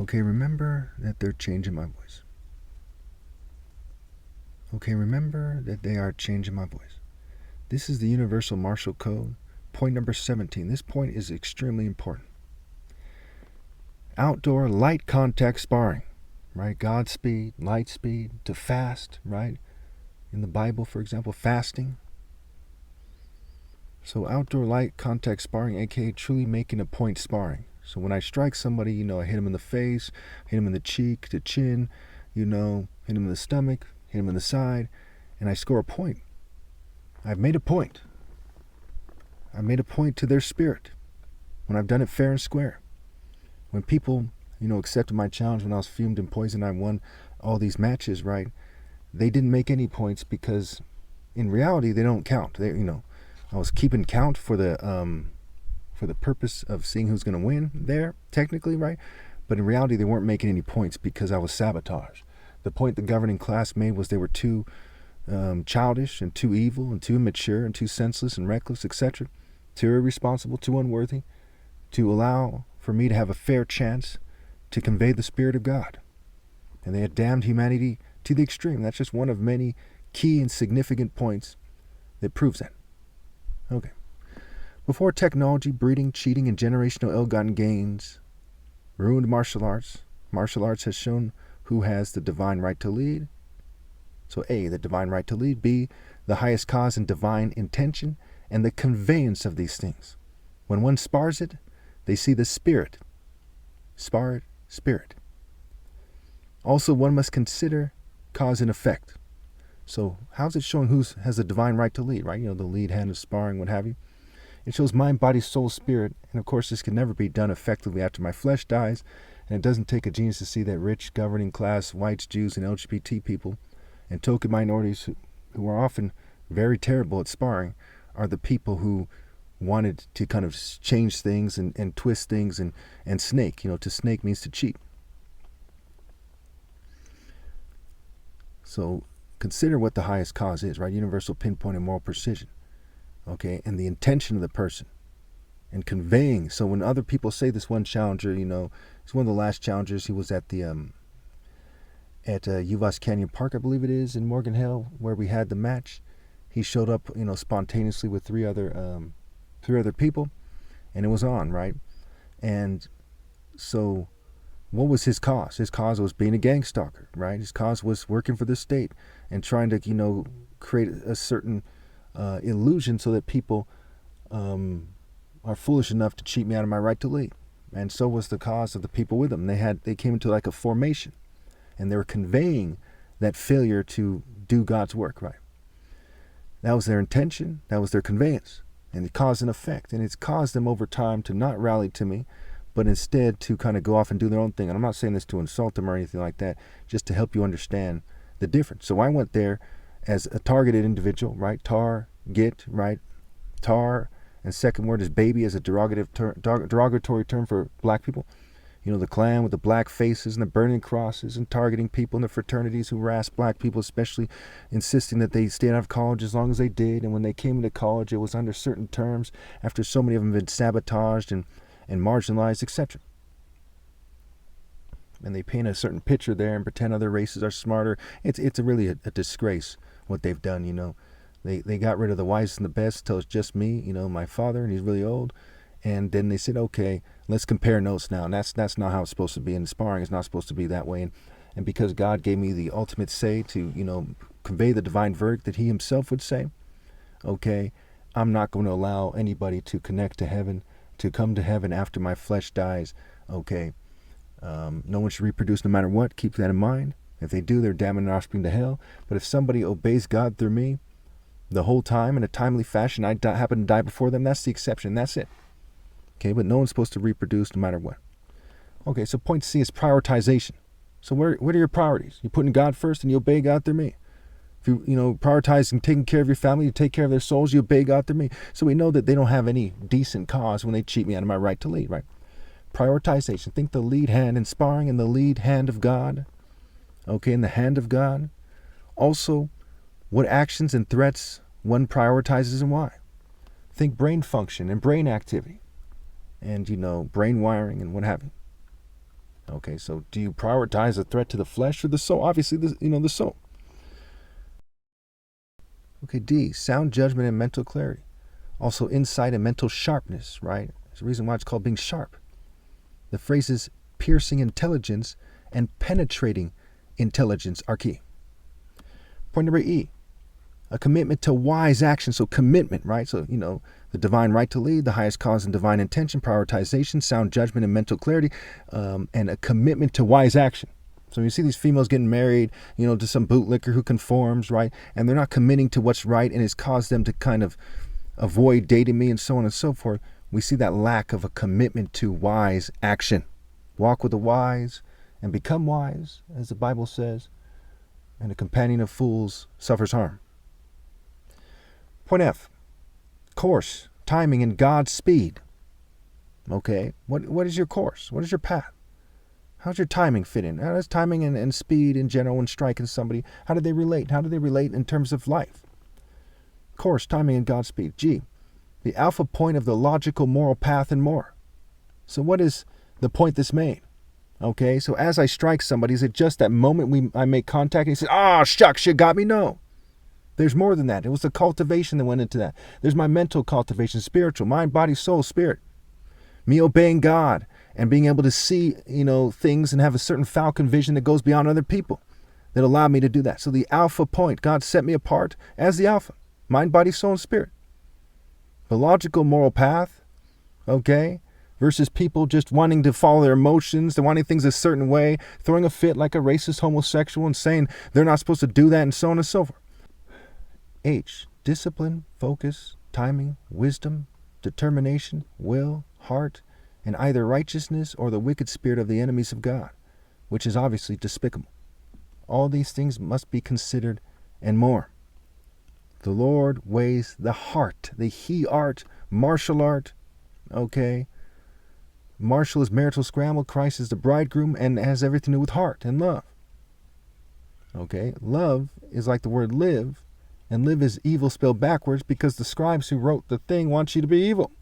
Okay, remember that they're changing my voice. Okay, remember that they are changing my voice. This is the Universal Martial Code, point number 17. This point is extremely important. Outdoor light contact sparring, right? Godspeed, light speed, to fast, right? In the Bible, for example, fasting. So outdoor light contact sparring, aka truly making a point sparring. So when I strike somebody, I hit him in the face, hit him in the cheek, the chin, hit him in the stomach, hit him in the side, and I score a point. I've made a point. I made a point to their spirit when I've done it fair and square. When people, accepted my challenge when I was fumed and poisoned, I won all these matches, right? They didn't make any points because in reality they don't count. I was keeping count for the purpose of seeing who's going to win there, technically, right? But in reality, they weren't making any points because I was sabotaged. The point the governing class made was they were too childish and too evil and too immature and too senseless and reckless, etc., too irresponsible, too unworthy to allow for me to have a fair chance to convey the Spirit of God. And they had damned humanity to the extreme. That's just one of many key and significant points that proves that. Okay. Before technology, breeding, cheating, and generational ill-gotten gains ruined martial arts has shown who has the divine right to lead. So A, the divine right to lead. B, the highest cause and divine intention, and the conveyance of these things. When one spars it, they see the spirit. Spar it, spirit. Also, one must consider cause and effect. So how's it showing who has the divine right to lead, right? The lead hand of sparring, what have you. It shows mind, body, soul, spirit. And of course, this can never be done effectively after my flesh dies. And it doesn't take a genius to see that rich governing class, whites, Jews, and LGBT people, and token minorities who are often very terrible at sparring, are the people who wanted to kind of change things and twist things and snake. To snake means to cheat. So consider what the highest cause is, right? Universal pinpoint and moral precision. Okay, and the intention of the person and conveying. So when other people say this one challenger, he's one of the last challengers. He was at the at Uvas Canyon Park, I believe it is, in Morgan Hill, where we had the match. He showed up, spontaneously with three other people, and it was on, right? And so what was his cause? His cause was being a gang stalker, right? His cause was working for the state and trying to, create a certain illusion so that people are foolish enough to cheat me out of my right to lead. And so was the cause of the people with him. They came into like a formation, and they were conveying that failure to do God's work, right? That was their intention. That was their conveyance. And it caused an effect. And it's caused them over time to not rally to me, but instead to kind of go off and do their own thing. And I'm not saying this to insult them or anything like that, just to help you understand the difference. So I went there as a targeted individual, right? Tar, get, right? Tar, and second word is baby as a derogatory term for black people. The Klan with the black faces and the burning crosses and targeting people in the fraternities who harassed black people, especially insisting that they stayed out of college as long as they did. And when they came into college, it was under certain terms after so many of them had been sabotaged and marginalized, etc. And they paint a certain picture there and pretend other races are smarter. It's really a disgrace what they've done, They got rid of the wisest and the best till it's just me, my father, and he's really old. And then they said, okay, let's compare notes now. And that's not how it's supposed to be. And sparring is not supposed to be that way. And because God gave me the ultimate say to, convey the divine verdict that he himself would say, okay, I'm not going to allow anybody to connect to heaven, to come to heaven after my flesh dies. Okay, no one should reproduce no matter what. Keep that in mind. If they do, they're damning their offspring to hell. But if somebody obeys God through me the whole time in a timely fashion, I happen to die before them, that's the exception. That's it. Okay, but no one's supposed to reproduce no matter what. Okay, so point C is prioritization. So what are your priorities? You're putting God first and you obey God through me. If you prioritizing taking care of your family, you take care of their souls, you obey God through me. So we know that they don't have any decent cause when they cheat me out of my right to lead, right? Prioritization. Think the lead hand in sparring and the lead hand of God. Okay, in the hand of God. Also, what actions and threats one prioritizes and why. Think brain function and brain activity. And, brain wiring and what have you. Okay, so do you prioritize the threat to the flesh or the soul? Obviously, the soul. Okay, D, sound judgment and mental clarity. Also, insight and mental sharpness, right? There's a reason why it's called being sharp. The phrases piercing intelligence and penetrating intelligence are key. Point number E, a commitment to wise action. So commitment, right? So, the divine right to lead, the highest cause and divine intention, prioritization, sound judgment and mental clarity, and a commitment to wise action. So you see these females getting married, to some bootlicker who conforms, right? And they're not committing to what's right, and it's caused them to kind of avoid dating me and so on and so forth. We see that lack of a commitment to wise action. Walk with the wise and become wise, as the Bible says, and a companion of fools suffers harm. Point F, course, timing, and God's speed. Okay, what is your course? What is your path? How's your timing fit in? How does timing and speed in general when striking somebody, how do they relate? How do they relate in terms of life? Course, timing, and God's speed. G, the alpha point of the logical moral path and more. So what is the point that's made? Okay, so as I strike somebody, is it just that moment I make contact and he says, shucks, you got me? No. There's more than that. It was the cultivation that went into that. There's my mental cultivation, spiritual, mind, body, soul, spirit. Me obeying God and being able to see, things and have a certain falcon vision that goes beyond other people that allow me to do that. So the alpha point, God set me apart as the alpha, mind, body, soul, and spirit. The logical moral path, okay, versus people just wanting to follow their emotions, they're wanting things a certain way, throwing a fit like a racist homosexual and saying they're not supposed to do that and so on and so forth. H, discipline, focus, timing, wisdom, determination, will, heart, and either righteousness or the wicked spirit of the enemies of God, which is obviously despicable. All these things must be considered and more. The Lord weighs the heart, the he art, martial art, okay? Martial is marital scramble, Christ is the bridegroom, and has everything to do with heart and love. Okay, love is like the word live, and live is evil spelled backwards because the scribes who wrote the thing want you to be evil.